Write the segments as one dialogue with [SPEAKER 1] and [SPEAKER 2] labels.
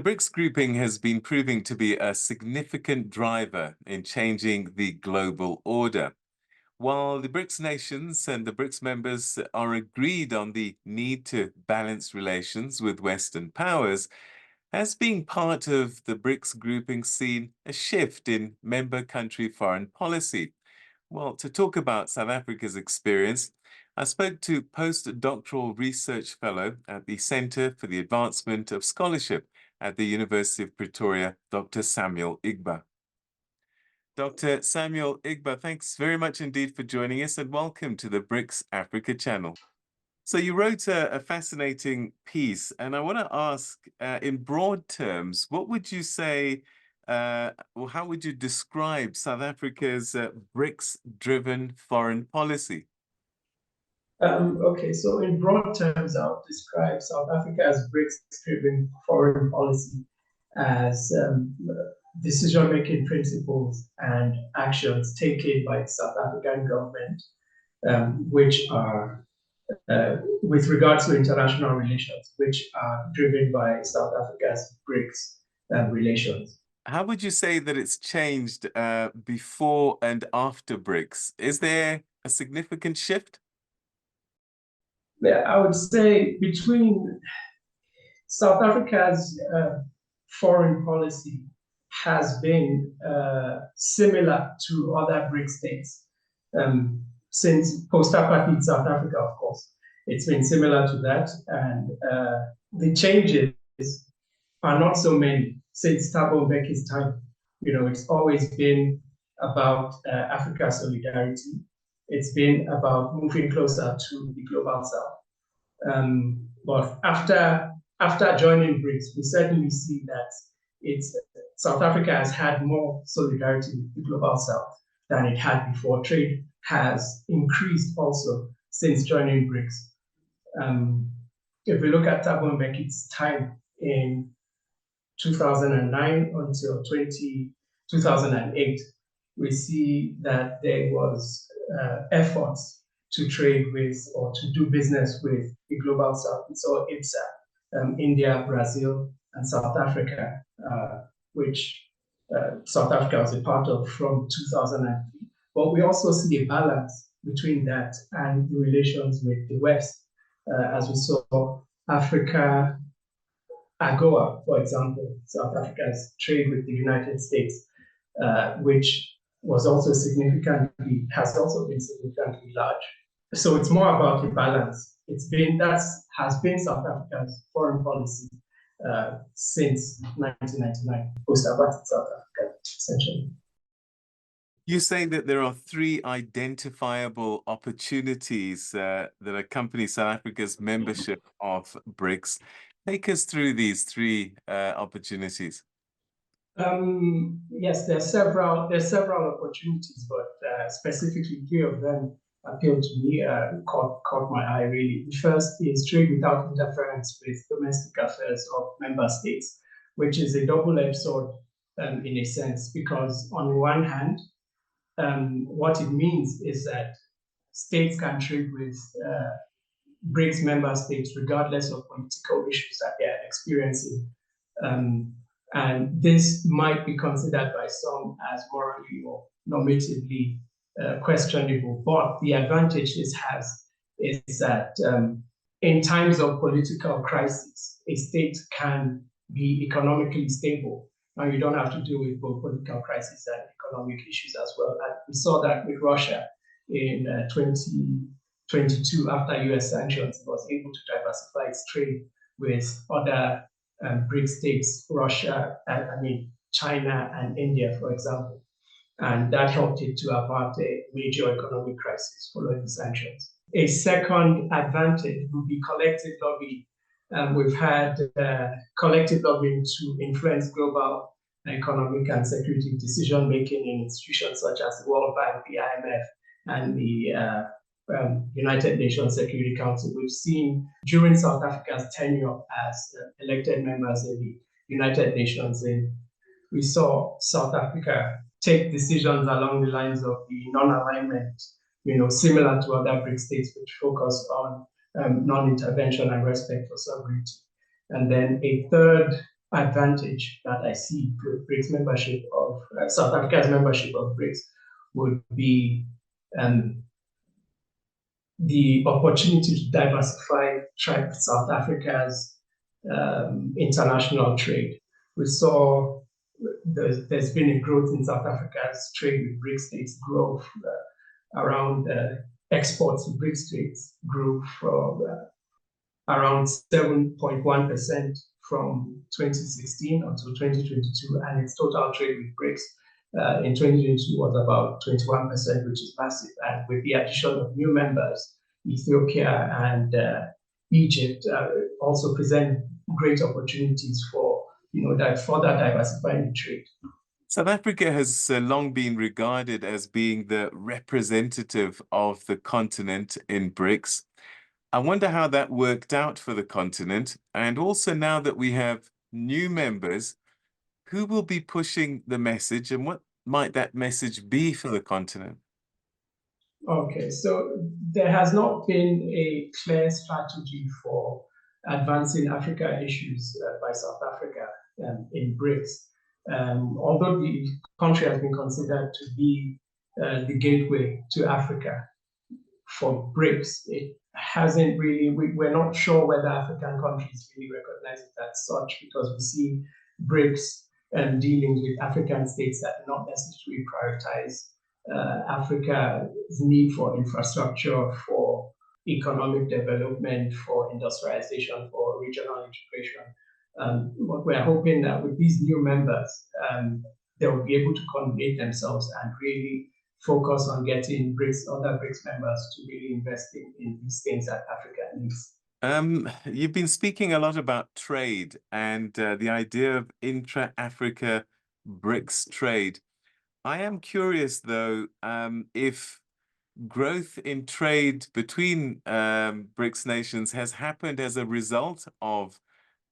[SPEAKER 1] BRICS grouping has been proving to be a significant driver in changing the global order. While the BRICS nations and the BRICS members are agreed on the need to balance relations with Western powers, has being part of the BRICS grouping seen a shift in member country foreign policy? Well, to talk about South Africa's experience, I spoke to Postdoctoral Research Fellow at the Center for the Advancement of Scholarship at the University of Pretoria, Dr. Samuel Igba. Dr. Samuel Igba, thanks very much indeed for joining us and welcome to the BRICS Africa Channel. So you wrote a fascinating piece, and I want to ask, in broad terms, what would you say, or how would you describe South Africa's BRICS-driven foreign policy?
[SPEAKER 2] Okay, so in broad terms, I'll describe South Africa's BRICS-driven foreign policy as decision-making principles and actions taken by the South African government, which are, with regards to international relations, which are driven by South Africa's BRICS relations.
[SPEAKER 1] How would you say that it's changed before and after BRICS? Is there a significant shift?
[SPEAKER 2] Yeah, I would say between South Africa's foreign policy has been similar to other BRICS states since post-apartheid South Africa, of course. It's been similar to that, and the changes are not so many since Thabo Mbeki's time. You know, it's always been about Africa solidarity. It's been about moving closer to the global south. But after joining BRICS, we certainly see that South Africa has had more solidarity with the global south than it had before. Trade has increased also since joining BRICS. If we look at Thabo Mbeki's time in 2009 until 2008, we see that there was efforts to trade with or to do business with the global south. We saw IBSA, India, Brazil, and South Africa, which South Africa was a part of from 2003. But we also see a balance between that and the relations with the West, as we saw Africa, AGOA, for example, South Africa's trade with the United States, which has also been significantly large. So it's more about the balance. That has been South Africa's foreign policy since 1999, post-apartheid South Africa, essentially.
[SPEAKER 1] You say that there are three identifiable opportunities that accompany South Africa's membership of BRICS. Take us through these three opportunities.
[SPEAKER 2] Yes, there are several opportunities, but specifically three of them appealed to me, caught my eye really. The first is trade without interference with domestic affairs of member states, which is a double-edged sword in a sense, because on the one hand, what it means is that states can trade with BRICS member states regardless of political issues that they are experiencing. And this might be considered by some as morally or normatively questionable, but the advantage this has is that in times of political crisis, a state can be economically stable. Now, you don't have to deal with both political crisis and economic issues as well. And we saw that with Russia in 2022, after US sanctions, it was able to diversify its trade with other BRICS states, China and India, for example. And that helped it to avert a major economic crisis following the sanctions. A second advantage would be collective lobbying. We've had collective lobbying to influence global economic and security decision-making in institutions such as the World Bank, the IMF, and the United Nations Security Council. We've seen during South Africa's tenure as elected members in the United Nations, we saw South Africa take decisions along the lines of the non-alignment, similar to other BRICS states, which focus on non-intervention and respect for sovereignty. And then a third advantage that I see BRICS membership of South Africa's membership of BRICS would be the opportunity to diversify South Africa's international trade. We saw there's been a growth in South Africa's trade with BRICS states, growth around exports to BRICS states grew from around 7.1% from 2016 until 2022, and its total trade with BRICS in 2022 was about 21%, which is massive. And with the addition of new members, Ethiopia and Egypt also present great opportunities for that further diversifying trade.
[SPEAKER 1] South Africa has long been regarded as being the representative of the continent in BRICS. I wonder how that worked out for the continent, and also now that we have new members, who will be pushing the message and what might that message be for the continent?
[SPEAKER 2] Okay, so there has not been a clear strategy for advancing Africa issues by South Africa in BRICS. Although the country has been considered to be the gateway to Africa for BRICS, it hasn't really, we're not sure whether African countries really recognize it as such, because we see BRICS dealing with African states that do not necessarily prioritize Africa's need for infrastructure, for economic development, for industrialization, for regional integration. But we're hoping that with these new members, they'll be able to coordinate themselves and really focus on getting other BRICS members to really invest in these things that Africa needs.
[SPEAKER 1] You've been speaking a lot about trade and the idea of intra-Africa BRICS trade. I am curious, though, if growth in trade between BRICS nations has happened as a result of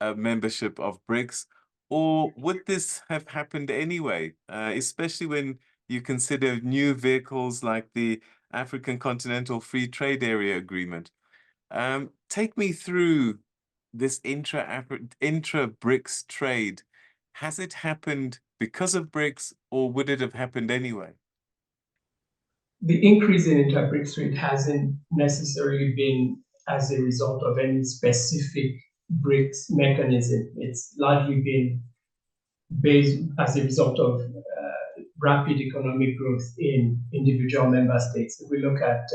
[SPEAKER 1] membership of BRICS, or would this have happened anyway, especially when you consider new vehicles like the African Continental Free Trade Area Agreement? Take me through this intra-BRICS trade. Has it happened because of BRICS, or would it have happened anyway?
[SPEAKER 2] The increase in intra-BRICS trade hasn't necessarily been as a result of any specific BRICS mechanism. It's largely been based as a result of rapid economic growth in individual member states. If we look at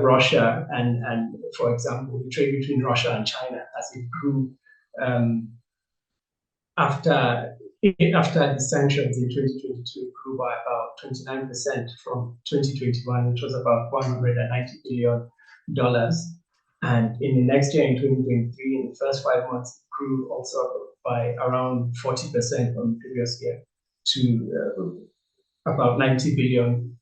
[SPEAKER 2] Russia and for example, the trade between Russia and China as it grew after the sanctions in 2022, it grew by about 29% from 2021, which was about $190 billion. And in the next year, in 2023, in the first 5 months, it grew also by around 40% from the previous year to about $90 billion.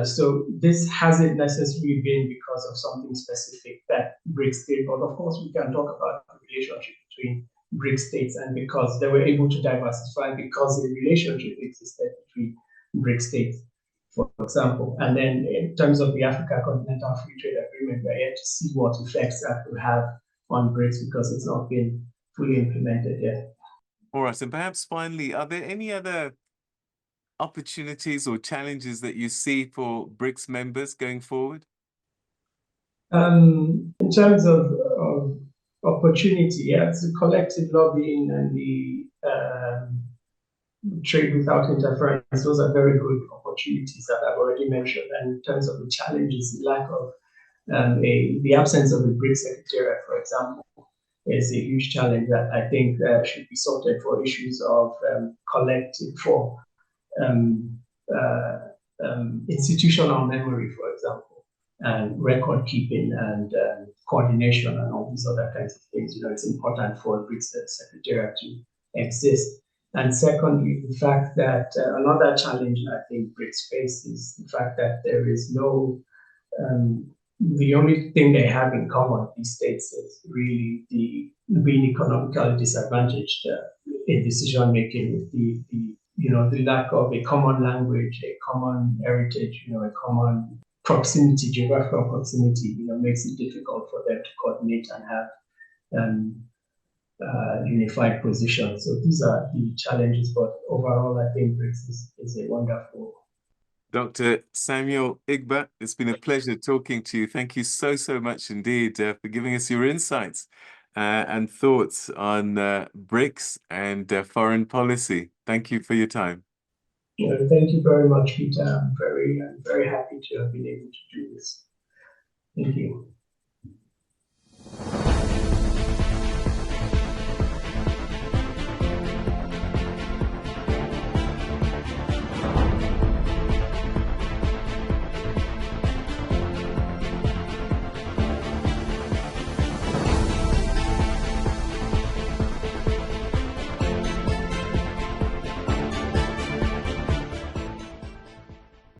[SPEAKER 2] So this hasn't necessarily been because of something specific that BRICS did, but of course we can talk about the relationship between BRICS states, and because they were able to diversify because the relationship existed between BRICS states, for example. And then in terms of the Africa Continental Free Trade Agreement, we're yet to see what effects that will have on BRICS because it's not been fully implemented yet.
[SPEAKER 1] All right, and perhaps finally, are there any other opportunities or challenges that you see for BRICS members going forward?
[SPEAKER 2] In terms of opportunity, yes, the collective lobbying and the trade without interference, those are very good opportunities that I've already mentioned. And in terms of the challenges, the lack of the absence of the BRICS Secretariat, for example, is a huge challenge that I think should be sorted for issues of collective, for institutional memory, for example, and record keeping and coordination and all these other kinds of things. It's important for BRICS Secretariat to exist. And secondly, the fact that another challenge I think BRICS face is the fact that there is no, the only thing they have in common, these states, is really being economically disadvantaged in decision making, with the lack of a common language, a common heritage, a common proximity, geographical proximity, makes it difficult for them to coordinate and unified position. So these are the challenges, but overall, I think BRICS is a wonderful.
[SPEAKER 1] Dr. Samuel Igba, it's been a pleasure talking to you. Thank you so, so much indeed for giving us your insights and thoughts on BRICS and foreign policy. Thank you for your time.
[SPEAKER 2] Thank you very much, Peter. I'm very happy to have been able to do this. Thank you.